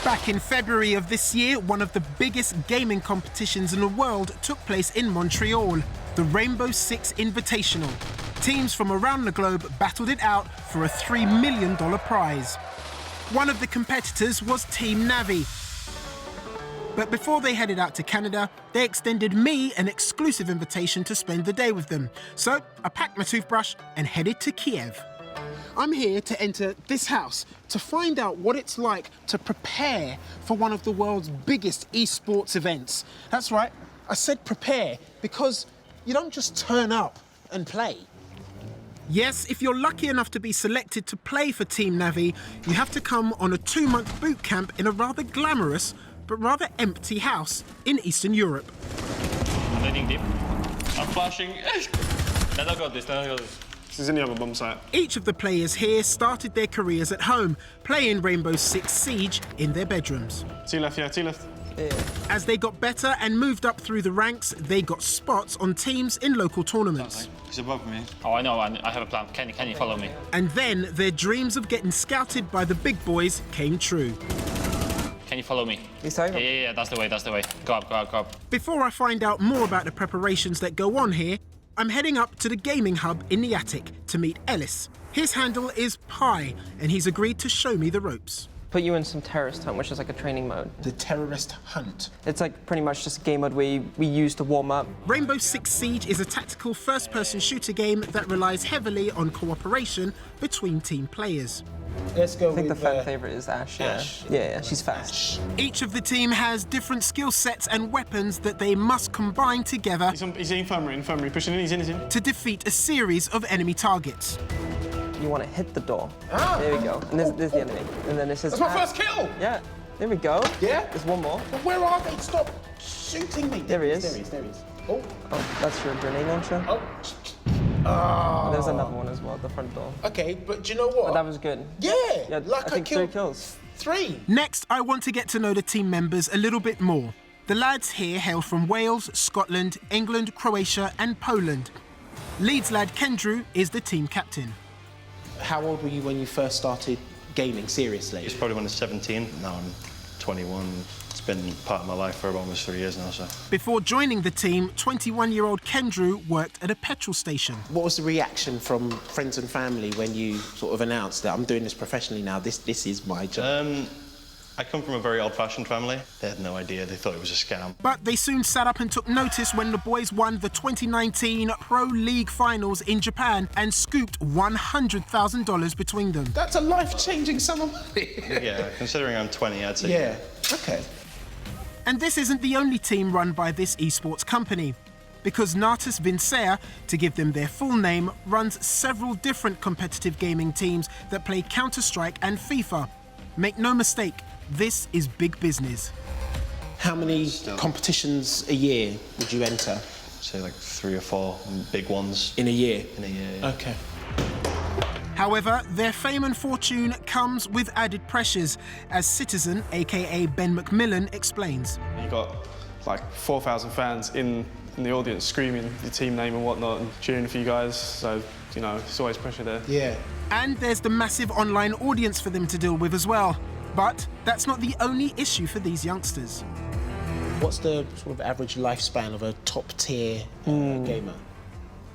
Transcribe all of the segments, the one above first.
Back in February of this year, one of the biggest gaming competitions in the world took place in Montreal, the Rainbow Six Invitational. Teams from around the globe battled it out for a $3 million prize. One of the competitors was Team NaVi. But before they headed out to Canada, they extended me an exclusive invitation to spend the day with them. So I packed my toothbrush and headed to Kiev. I'm here to enter this house to find out what it's like to prepare for one of the world's biggest esports events. That's right, I said prepare because you don't just turn up and play. Yes, if you're lucky enough to be selected to play for Team NaVi, you have to come on a 2-month boot camp in a rather glamorous but rather empty house in Eastern Europe. I'm landing deep. I'm flashing. Let her go this, let her go this. This is in the other bomb site. Each of the players here started their careers at home, playing Rainbow Six Siege in their bedrooms. Two left, yeah, two left. Yeah. As they got better and moved up through the ranks, they got spots on teams in local tournaments. He's above me. Oh, I know, I have a plan. Can you follow me? And then their dreams of getting scouted by the big boys came true. Can you follow me? Yeah, that's the way, that's the way. Go up, go up, go up. Before I find out more about the preparations that go on here, I'm heading up to the gaming hub in the attic to meet Ellis. His handle is Pi, and he's agreed to show me the ropes. Put you in some terrorist hunt, which is like a training mode. The terrorist hunt? It's like pretty much just a game mode we use to warm up. Rainbow Six Siege is a tactical first-person shooter game that relies heavily on cooperation between team players. Let's go I think the fan favorite is Ash. Yeah, she's fast. Ash. Each of the team has different skill sets and weapons that they must combine together. He's in infirmary, pushing in, he's in. To defeat a series of enemy targets. You want to hit the door. There we go. And there's the enemy. And then it says... That's my first kill! Yeah, there we go. Yeah? There's one more. But where are they? Stop shooting me. There he is. There he is. Oh, that's your grenade launcher. Oh. There's another one as well at the front door. Okay, but do you know what? But that was good. Yeah, like I think killed 3 kills. 3. Next, I want to get to know the team members a little bit more. The lads here hail from Wales, Scotland, England, Croatia and Poland. Leeds lad Kendrew is the team captain. How old were you when you first started gaming seriously? It's probably when I was 17. Now I'm 21. It's been part of my life for almost 3 years now, so. Before joining the team, 21-year-old Kendrew worked at a petrol station. What was the reaction from friends and family when you sort of announced that I'm doing this professionally now, this is my job? I come from a very old-fashioned family. They had no idea, they thought it was a scam. But they soon sat up and took notice when the boys won the 2019 Pro League Finals in Japan and scooped $100,000 between them. That's a life-changing sum of money. Yeah, considering I'm 20, I'd say. Yeah, okay. And this isn't the only team run by this esports company, because Natus Vincea, to give them their full name, runs several different competitive gaming teams that play Counter-Strike and FIFA. Make no mistake, this is big business. How many competitions a year would you enter? Say like 3 or 4 big ones. In a year? In a year, yeah. Okay. However, their fame and fortune comes with added pressures, as Citizen, aka Ben McMillan, explains. You got like 4,000 fans in the audience screaming your team name and whatnot and cheering for you guys, so, you know, there's always pressure there. Yeah. And there's the massive online audience for them to deal with as well. But that's not the only issue for these youngsters. What's the sort of average lifespan of a top-tier gamer?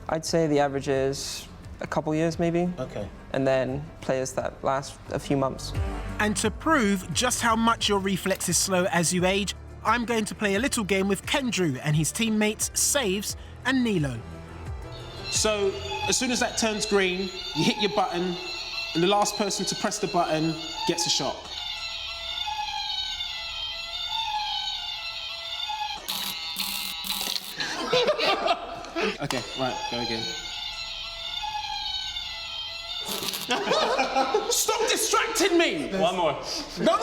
I'd say the average is a couple years, maybe. Okay. And then players that last a few months. And to prove just how much your reflexes slow as you age, I'm going to play a little game with Kendrew and his teammates Saves and Nilo. So, as soon as that turns green, you hit your button, and the last person to press the button gets a shot. Okay, right, go again. Stop distracting me! One more. No!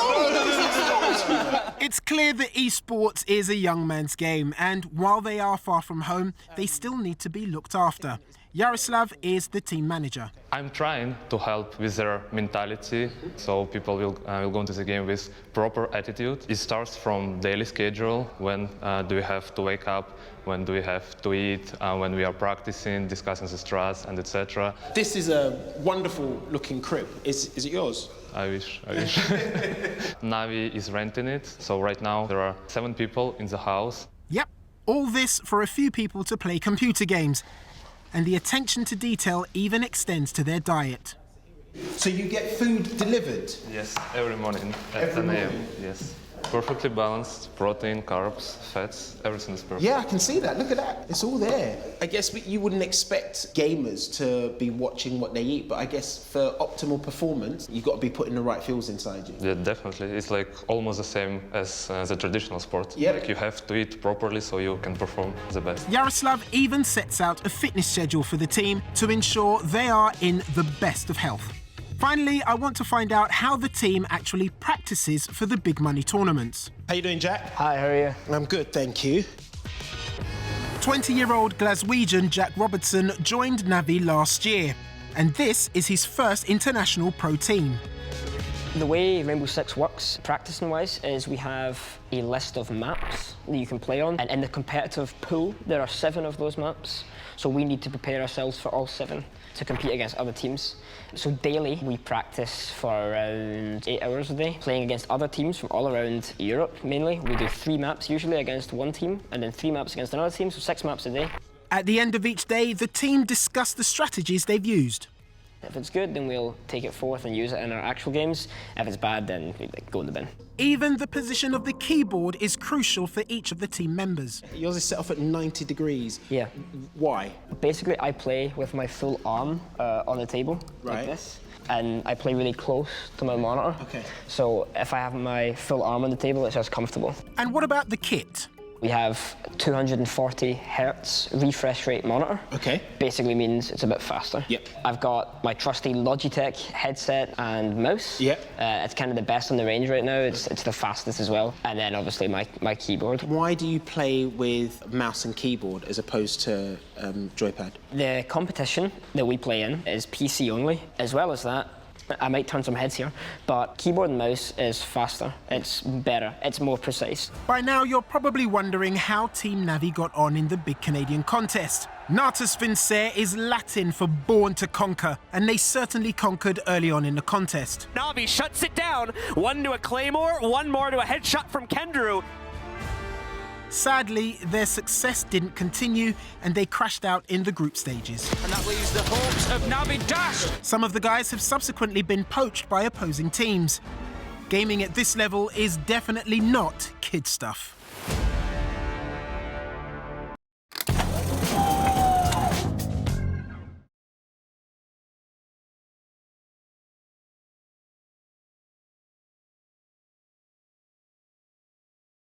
It's clear that esports is a young man's game, and while they are far from home, they still need to be looked after. Yaroslav is the team manager. I'm trying to help with their mentality, so people will go into the game with proper attitude. It starts from daily schedule, when do we have to wake up, when do we have to eat, when we are practicing, discussing the strats, and etc. This is a wonderful looking crib. Is it yours? I wish. NaVi is renting it, so right now there are 7 people in the house. Yep, all this for a few people to play computer games. And the attention to detail even extends to their diet. So you get food delivered? Yes, every morning at 10 a.m. Yes. Perfectly balanced, protein, carbs, fats, everything is perfect. Yeah, I can see that. Look at that. It's all there. I guess you wouldn't expect gamers to be watching what they eat, but I guess for optimal performance, you've got to be putting the right fuels inside you. Yeah, definitely. It's like almost the same as the traditional sport. Yeah. Like you have to eat properly so you can perform the best. Yaroslav even sets out a fitness schedule for the team to ensure they are in the best of health. Finally, I want to find out how the team actually practices for the big money tournaments. How you doing, Jack? Hi, how are you? I'm good, thank you. 20-year-old Glaswegian Jack Robertson joined NaVi last year, and this is his first international pro team. The way Rainbow Six works, practicing-wise, is we have a list of maps that you can play on, and in the competitive pool, there are 7 of those maps. So we need to prepare ourselves for all 7 to compete against other teams. So daily, we practice for around 8 hours a day, playing against other teams from all around Europe, mainly. We do 3 maps usually against one team, and then 3 maps against another team, so 6 maps a day. At the end of each day, the team discuss the strategies they've used. If it's good, then we'll take it forth and use it in our actual games. If it's bad, then we go in the bin. Even the position of the keyboard is crucial for each of the team members. Yours is set off at 90 degrees. Yeah. Why? Basically, I play with my full arm on the table, Right. like this. And I play really close to my monitor. Okay. So if I have my full arm on the table, it's just comfortable. And what about the kit? We have 240 hertz refresh rate monitor. Okay. Basically means it's a bit faster. Yep. I've got my trusty Logitech headset and mouse. Yep. It's kind of the best on the range right now. It's the fastest as well. And then obviously my keyboard. Why do you play with mouse and keyboard as opposed to joypad? The competition that we play in is PC only. As well as that, I might turn some heads here, but keyboard and mouse is faster, it's better, it's more precise. By now, you're probably wondering how Team NaVi got on in the big Canadian contest. Natus Vincer is Latin for born to conquer, and they certainly conquered early on in the contest. NaVi shuts it down. 1 to a Claymore, 1 more to a headshot from Kendrew. Sadly, their success didn't continue, and they crashed out in the group stages. And that leaves the hopes of NaVi dashed. Some of the guys have subsequently been poached by opposing teams. Gaming at this level is definitely not kid stuff.